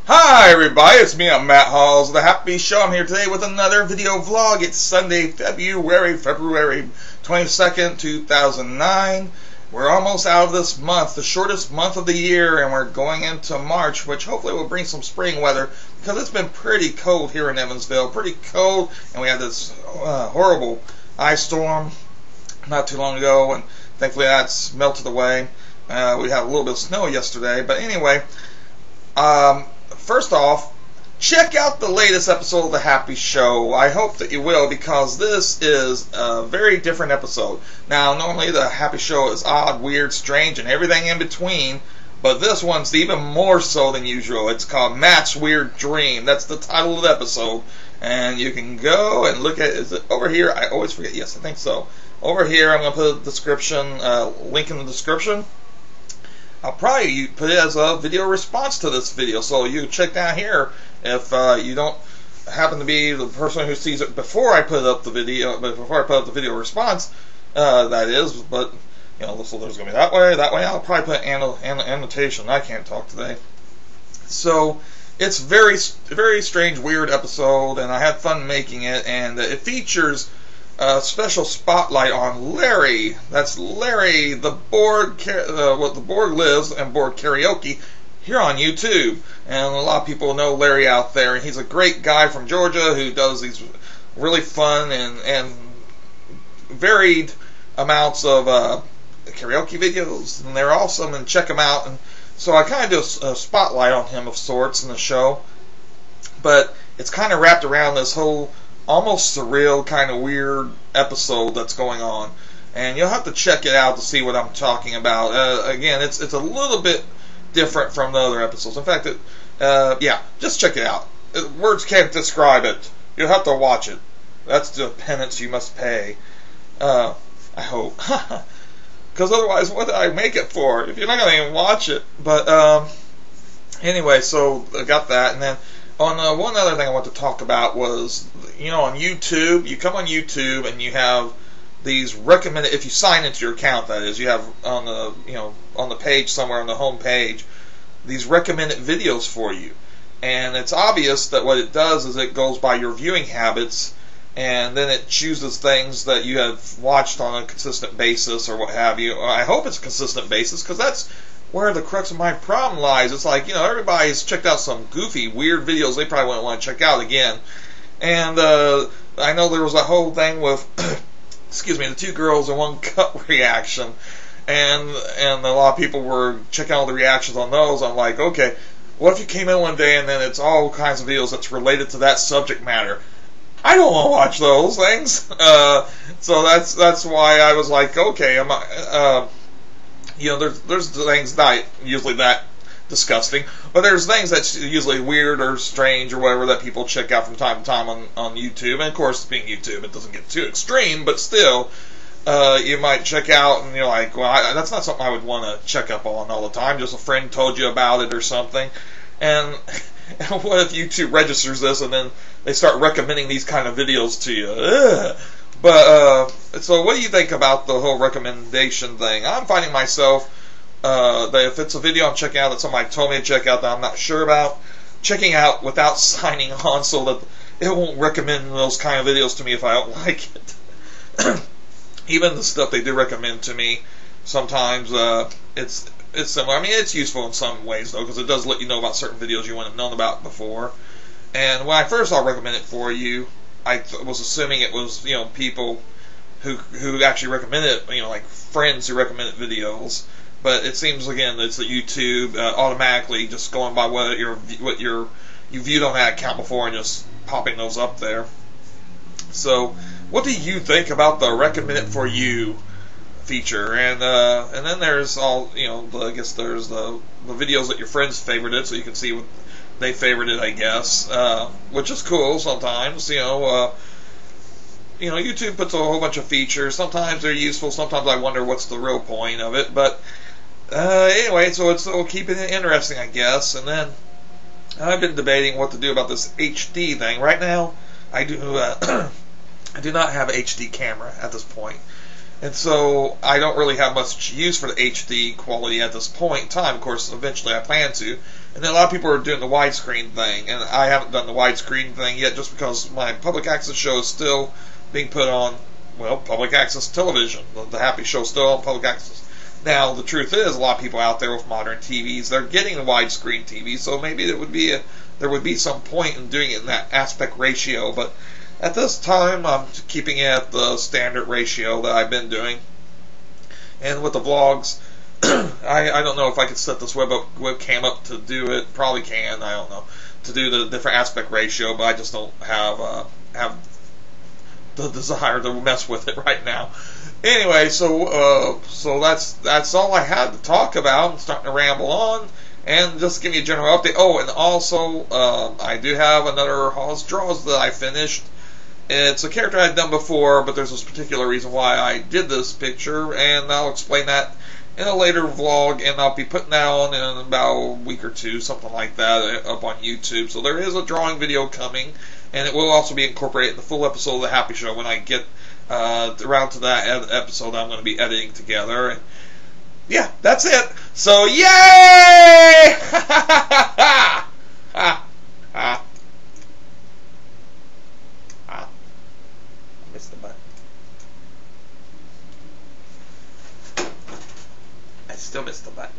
Hi everybody, it's me, I'm MattHawes, The Happy Show. I'm here today with another video vlog. It's Sunday, February 22nd, 2009. We're almost out of this month, the shortest month of the year, and we're going into March, which hopefully will bring some spring weather, because it's been pretty cold here in Evansville, pretty cold, and we had this horrible ice storm not too long ago, and thankfully that's melted away. We had a little bit of snow yesterday, but anyway, first off, check out the latest episode of The Happy Show. I hope that you will, because this is a very different episode. Now, normally The Happy Show is odd, weird, strange, and everything in between, but this one's even more so than usual. It's called Matt's Weird Dream. That's the title of the episode, and you can go and look at it. Is it over here? I always forget. Yes, I think so. Over here, I'm going to put a description, link in the description. I'll probably put it as a video response to this video, so you check down here if you don't happen to be the person who sees it before I put up the video, response, that is. But you know, so there's going to be that way. I'll probably put an annotation. I can't talk today. So it's very strange, weird episode, and I had fun making it, and it features a special spotlight on Larry. That's Larry, the board lives and board karaoke here on YouTube. And a lot of people know Larry out there, and he's a great guy from Georgia who does these really fun and varied amounts of karaoke videos, and they're awesome, and check them out. And so I kind of do a spotlight on him of sorts in the show, but it's kind of wrapped around this whole almost surreal, kind of weird episode that's going on, and you'll have to check it out to see what I'm talking about. Again, it's a little bit different from the other episodes. In fact, yeah, just check it out. Words can't describe it. You'll have to watch it. That's the penance you must pay. I hope, because otherwise, what did I make it for? If you're not going to even watch it. But anyway, so I got that, and then on one other thing I want to talk about was, you know, on YouTube, you come on YouTube and you have these recommended, if you sign into your account, that is, you have on the, you know, on the page somewhere on the home page, these recommended videos for you. And it's obvious that what it does is it goes by your viewing habits, and then it chooses things that you have watched on a consistent basis or what have you. I hope it's a consistent basis, because that's where the crux of my problem lies. It's like, you know, everybody's checked out some goofy, weird videos they probably wouldn't want to check out again. And I know there was a whole thing with, excuse me, the 2 girls and 1 cup reaction. And a lot of people were checking out all the reactions on those. I'm like, okay, what if you came in one day and then it's all kinds of videos that's related to that subject matter? I don't want to watch those things. So that's why I was like, okay, you know, there's things not usually that disgusting, but there's things that's usually weird or strange or whatever that people check out from time to time on YouTube. And of course, being YouTube, it doesn't get too extreme, but still, you might check out and you're like, well, that's not something I would want to check up on all the time. Just a friend told you about it or something. And what if YouTube registers this and then they start recommending these kind of videos to you? Ugh. But, so what do you think about the whole recommendation thing? I'm finding myself, that if it's a video I'm checking out that somebody told me to check out that I'm not sure about, checking out without signing on so that it won't recommend those kind of videos to me if I don't like it. Even the stuff they do recommend to me, sometimes, it's similar. I mean, it's useful in some ways, though, because it does let you know about certain videos you wouldn't have known about before. And when I first saw recommend it for you, I was assuming it was, you know, people who actually recommended it, you know, like friends who recommended videos. But it seems, again, it's that YouTube automatically just going by what you viewed on that account before and just popping those up there. So, what do you think about the recommended for you feature? And then there's all, you know, I guess there's the videos that your friends favorited, so you can see what they favorited, I guess, which is cool sometimes. You know, YouTube puts a whole bunch of features. Sometimes they're useful. Sometimes I wonder what's the real point of it. But anyway, so it'll keep it interesting, I guess. And then I've been debating what to do about this HD thing. Right now, I do not have an HD camera at this point. And so I don't really have much use for the HD quality at this point in time. Of course, eventually I plan to. And then a lot of people are doing the widescreen thing, and I haven't done the widescreen thing yet just because my public access show is still being put on, well, public access television. The Happy Show is still on public access. Now, the truth is, a lot of people out there with modern TVs, they're getting the widescreen TV, so maybe there would be some point in doing it in that aspect ratio, but at this time, I'm keeping it at the standard ratio that I've been doing. And with the vlogs, I don't know if I could set this webcam up to do it. Probably can. I don't know, to do the different aspect ratio, but I just don't have the desire to mess with it right now. Anyway, so that's all I had to talk about. I'm starting to ramble on, and just give you a general update. Oh, and also I do have another Hawes Draws that I finished. It's a character I'd done before, but there's this particular reason why I did this picture, and I'll explain that in a later vlog, and I'll be putting that on in about a week or two, something like that, up on YouTube. So there is a drawing video coming, and it will also be incorporated in the full episode of The Happy Show when I get around to that episode I'm going to be editing together. And yeah, that's it. So, yay! Missed the button. I still missed the button.